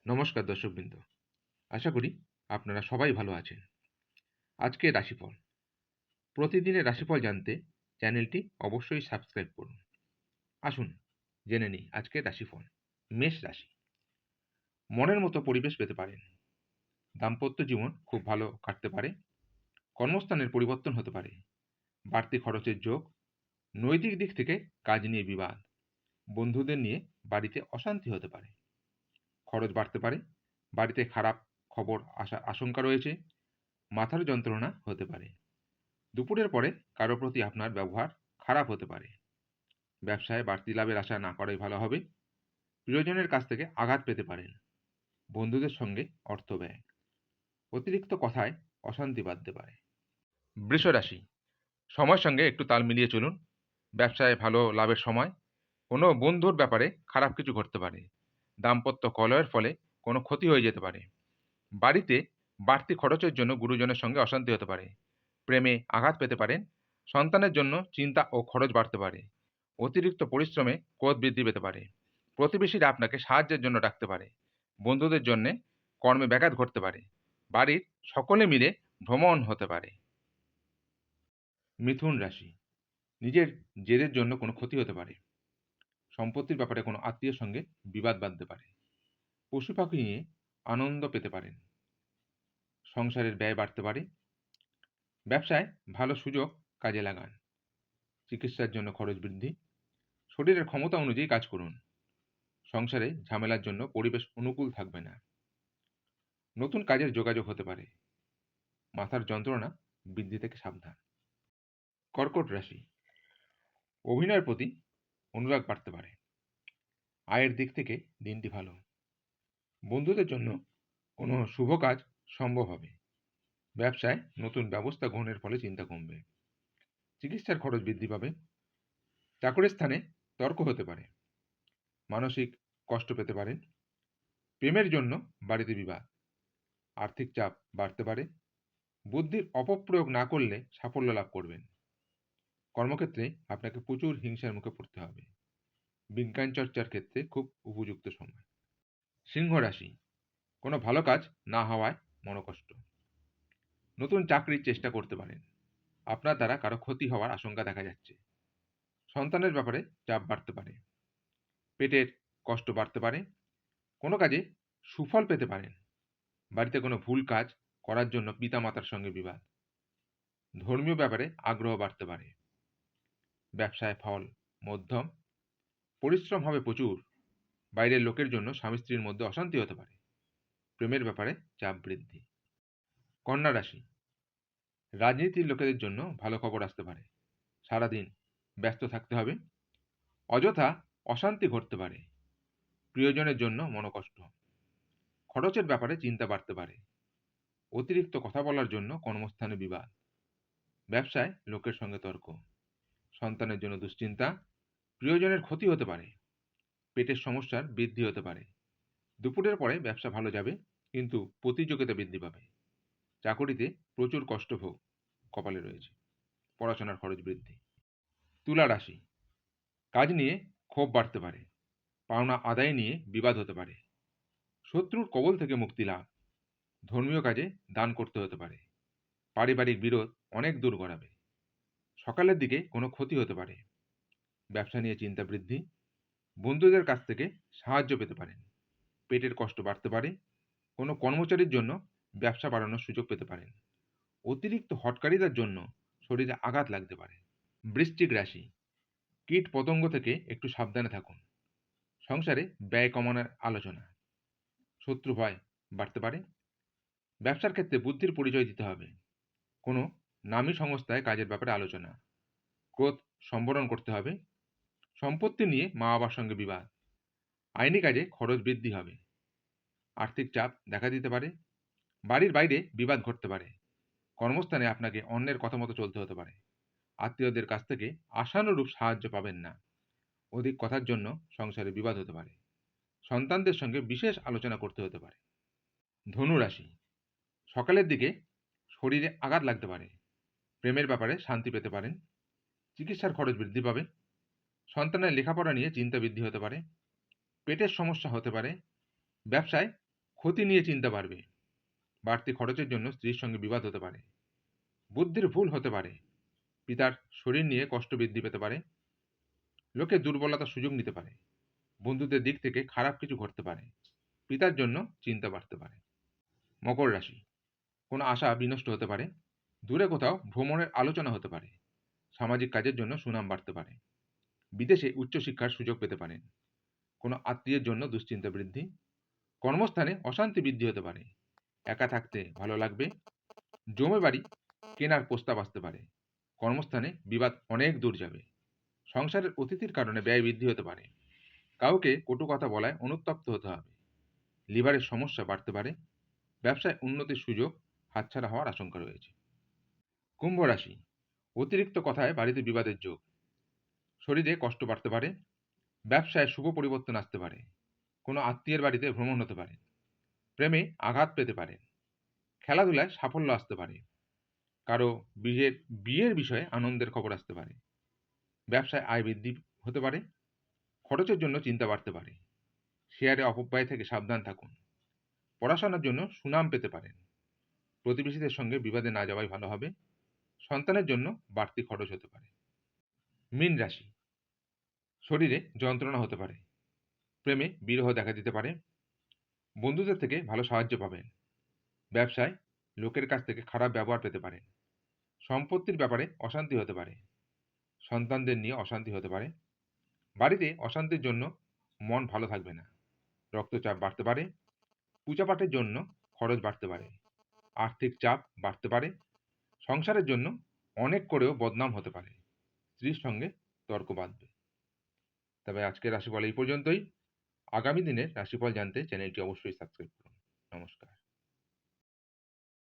নমস্কার দর্শকবৃন্দ। আশা করি আপনারা সবাই ভালো আছেন। আজকের রাশিফল। প্রতিদিনের রাশিফল জানতে চ্যানেলটি অবশ্যই সাবস্ক্রাইব করুন। আসুন জেনে নিই আজকের রাশিফল। মেষ রাশি। মনের মতো পরিবেশ পেতে পারেন। দাম্পত্য জীবন খুব ভালো কাটতে পারে। কর্মস্থানের পরিবর্তন হতে পারে। বাড়তি খরচের যোগ। নৈতিক দিক থেকে কাজ নিয়ে বিবাদ। বন্ধুদের নিয়ে বাড়িতে অশান্তি হতে পারে। খরচ বাড়তে পারে। বাড়িতে খারাপ খবর আসার আশঙ্কা রয়েছে। মাথার যন্ত্রণা হতে পারে। দুপুরের পরে কারো প্রতি আপনার ব্যবহার খারাপ হতে পারে। ব্যবসায় বাড়তি লাভের আশা না করাই ভালো হবে। প্রিয়জনের কাছ থেকে আঘাত পেতে পারেন। বন্ধুদের সঙ্গে অর্থ ব্যয়। অতিরিক্ত কথায় অশান্তি বাঁধতে পারে। বৃষ রাশি। সময়ের সঙ্গে একটু তাল মিলিয়ে চলুন। ব্যবসায় ভালো লাভের সময়। কোনো বন্ধুর ব্যাপারে খারাপ কিছু ঘটতে পারে। দাম্পত্য কলহের ফলে কোনো ক্ষতি হয়ে যেতে পারে। বাড়িতে বাড়তি খরচের জন্য গুরুজনের সঙ্গে অশান্তি হতে পারে। প্রেমে আঘাত পেতে পারেন। সন্তানের জন্য চিন্তা ও খরচ বাড়তে পারে। অতিরিক্ত পরিশ্রমে ক্রোধ বৃদ্ধি পেতে পারে। প্রতিবেশীরা আপনাকে সাহায্যের জন্য ডাকতে পারে। বন্ধুদের জন্য কর্মে ব্যাঘাত ঘটতে পারে। বাড়ির সকলে মিলে ভ্রমণ হতে পারে। মিথুন রাশি। নিজের জেদের জন্য কোনো ক্ষতি হতে পারে। সম্পত্তির ব্যাপারে কোনো আত্মীয়ের সঙ্গে বিবাদ বাঁধতে পারে। পশু পাখি নিয়ে আনন্দ পেতে পারেন। সংসারের ব্যয় বাড়তে পারে। ব্যবসায় ভালো সুযোগ কাজে লাগান। চিকিৎসার জন্য খরচ বৃদ্ধি। শরীরের ক্ষমতা অনুযায়ী কাজ করুন। সংসারে ঝামেলার জন্য পরিবেশ অনুকূল থাকবে না। নতুন কাজের যোগাযোগ হতে পারে। মাথার যন্ত্রণা বৃদ্ধি থেকে সাবধান। কর্কট রাশি। অভিনয়ের প্রতি অনুরাগ বাড়তে পারে। আয়ের দিক থেকে দিনটি ভালো। বন্ধুদের জন্য কোনো শুভ কাজ সম্ভব হবে। ব্যবসায় নতুন ব্যবস্থা গ্রহণের ফলে চিন্তা কমবে। চিকিৎসার খরচ বৃদ্ধি পাবে। চাকরির স্থানে তর্ক হতে পারে। মানসিক কষ্ট পেতে পারেন। প্রেমের জন্য বাড়িতে বিবাদ। আর্থিক চাপ বাড়তে পারে। বুদ্ধির অপপ্রয়োগ না করলে সাফল্য লাভ করবেন। কর্মক্ষেত্রে আপনাকে প্রচুর হিংসার মুখে পড়তে হবে। বিজ্ঞান চর্চার ক্ষেত্রে খুব উপযুক্ত সময়। সিংহ রাশি। কোনো ভালো কাজ না হওয়ায় মনোকষ্ট। নতুন চাকরির চেষ্টা করতে পারেন। আপনার দ্বারা কারো ক্ষতি হওয়ার আশঙ্কা দেখা যাচ্ছে। সন্তানের ব্যাপারে চাপ বাড়তে পারে। পেটের কষ্ট বাড়তে পারে। কোনো কাজে সুফল পেতে পারেন। বাড়িতে কোনো ভুল কাজ করার জন্য পিতামাতার সঙ্গে বিবাদ। ধর্মীয় ব্যাপারে আগ্রহ বাড়তে পারে। ব্যবসায় ফল মধ্যম। পরিশ্রম হবে প্রচুর। বাইরের লোকের জন্য স্বামী স্ত্রীর মধ্যে অশান্তি হতে পারে। প্রেমের ব্যাপারে চাপ বৃদ্ধি। কন্যা রাশি। রাজনীতির লোকেদের জন্য ভালো খবর আসতে পারে। সারাদিন ব্যস্ত থাকতে হবে। অযথা অশান্তি ঘটতে পারে। প্রিয়জনের জন্য মনোকষ্ট। খরচের ব্যাপারে চিন্তা বাড়তে পারে। অতিরিক্ত কথা বলার জন্য কর্মস্থানে বিবাদ। ব্যবসায় লোকের সঙ্গে তর্ক। সন্তানের জন্য দুশ্চিন্তা। প্রিয়জনের ক্ষতি হতে পারে। পেটের সমস্যার বৃদ্ধি হতে পারে। দুপুরের পরে ব্যবসা ভালো যাবে, কিন্তু প্রতিযোগিতা বৃদ্ধি পাবে। চাকুরিতে প্রচুর কষ্টভোগ কপালে রয়েছে। পড়াশোনার খরচ বৃদ্ধি। তুলা রাশি। কাজ নিয়ে ক্ষোভ বাড়তে পারে। পাওনা আদায় নিয়ে বিবাদ হতে পারে। শত্রুর কবল থেকে মুক্তি লাভ। ধর্মীয় কাজে দান করতে হতে পারে। পারিবারিক বিরোধ অনেক দূর গড়াবে। সকালের দিকে কোনো ক্ষতি হতে পারে। ব্যবসা নিয়ে চিন্তা বৃদ্ধি। বন্ধুদের কাছ থেকে সাহায্য পেতে পারেন। পেটের কষ্ট বাড়তে পারে। কোনো কর্মচারীর জন্য ব্যবসা বাড়ানোর সুযোগ পেতে পারেন। অতিরিক্ত হটকারিতার জন্য শরীরে আঘাত লাগতে পারে। বৃশ্চিক রাশি। কীট পতঙ্গ থেকে একটু সাবধানে থাকুন। সংসারে ব্যয় কমানোর আলোচনা। শত্রু ভয় বাড়তে পারে। ব্যবসার ক্ষেত্রে বুদ্ধির পরিচয় দিতে হবে। কোনো নামী সংস্থায় কাজের ব্যাপারে আলোচনা। ক্রোধ সম্বরণ করতে হবে। সম্পত্তি নিয়ে মা বাবার সঙ্গে বিবাদ। আইনি কাজে খরচ বৃদ্ধি হবে। আর্থিক চাপ দেখা দিতে পারে। বাড়ির বাইরে বিবাদ ঘটতে পারে। কর্মস্থানে আপনাকে অন্যের কথা মতো চলতে হতে পারে। আত্মীয়দের কাছ থেকে আশানুরূপ সাহায্য পাবেন না। অধিক কথার জন্য সংসারে বিবাদ হতে পারে। সন্তানদের সঙ্গে বিশেষ আলোচনা করতে হতে পারে। ধনু রাশি। সকালের দিকে শরীরে আঘাত লাগতে পারে। প্রেমের ব্যাপারে শান্তি পেতে পারেন। চিকিৎসার খরচ বৃদ্ধি পাবে। সন্তানের লেখাপড়া নিয়ে চিন্তা বৃদ্ধি হতে পারে। পেটের সমস্যা হতে পারে। ব্যবসায় ক্ষতি নিয়ে চিন্তা বাড়বে। বাড়তি খরচের জন্য স্ত্রীর সঙ্গে বিবাদ হতে পারে। বুদ্ধির ভুল হতে পারে। পিতার শরীর নিয়ে কষ্ট বৃদ্ধি পেতে পারে। লোকে দুর্বলতার সুযোগ নিতে পারে। বন্ধুদের দিক থেকে খারাপ কিছু ঘটতে পারে। পিতার জন্য চিন্তা বাড়তে পারে। মকর রাশি, কোনো আশা বিনষ্ট হতে পারে। দূরে কোথাও ভ্রমণের আলোচনা হতে পারে। সামাজিক কাজের জন্য সুনাম বাড়তে পারে। বিদেশে উচ্চশিক্ষার সুযোগ পেতে পারেন। কোনো আত্মীয়ের জন্য দুশ্চিন্তা বৃদ্ধি। কর্মস্থানে অশান্তি বৃদ্ধি হতে পারে। একা থাকতে ভালো লাগবে। জমি বাড়ি কেনার প্রস্তাব আসতে পারে। কর্মস্থানে বিবাদ অনেক দূর যাবে। সংসারের অতিথির কারণে ব্যয় বৃদ্ধি হতে পারে। কাউকে কটু কথা বলায় অনুতপ্ত হতে হবে। লিভারের সমস্যা বাড়তে পারে। ব্যবসায় উন্নতির সুযোগ হাতছাড়া হওয়ার আশঙ্কা রয়েছে। কুম্ভ রাশি, অতিরিক্ত কথায় বাড়িতে বিবাদের যোগ। শরীরে কষ্ট বাড়তে পারে। ব্যবসায় শুভ পরিবর্তন আসতে পারে। কোনো আত্মীয়ের বাড়িতে ভ্রমণ হতে পারে। প্রেমে আঘাত পেতে পারে। খেলাধুলায় সাফল্য আসতে পারে। কারো বিয়ের বিষয়ে আনন্দের খবর আসতে পারে। ব্যবসায় আয় বৃদ্ধি হতে পারে। খরচের জন্য চিন্তা বাড়তে পারে। শেয়ারে অপব্যয় থেকে সাবধান থাকুন। পড়াশোনার জন্য সুনাম পেতে পারেন। প্রতিবেশীদের সঙ্গে বিবাদে না যাওয়াই ভালো হবে। সন্তানের জন্য বাড়তি খরচ হতে পারে। মীন রাশি, শরীরে যন্ত্রণা হতে পারে। প্রেমে বিরহ দেখা দিতে পারে। বন্ধুদের থেকে ভালো সাহায্য পাবেন। ব্যবসায় লোকের কাছ থেকে খারাপ ব্যবহার পেতে পারেন। সম্পত্তির ব্যাপারে অশান্তি হতে পারে। সন্তানদের নিয়ে অশান্তি হতে পারে। বাড়িতে অশান্তির জন্য মন ভালো থাকবে না। রক্তচাপ বাড়তে পারে। পূজাপাঠের জন্য খরচ বাড়তে পারে। আর্থিক চাপ বাড়তে পারে। সংসারের জন্য অনেক করেও বদনাম হতে পারে। স্ত্রীর সঙ্গে তর্ক বাঁধবে। তবে আজকের রাশিফল এই পর্যন্তই। আগামী দিনের রাশিফল জানতে চ্যানেলটি অবশ্যই সাবস্ক্রাইব করুন।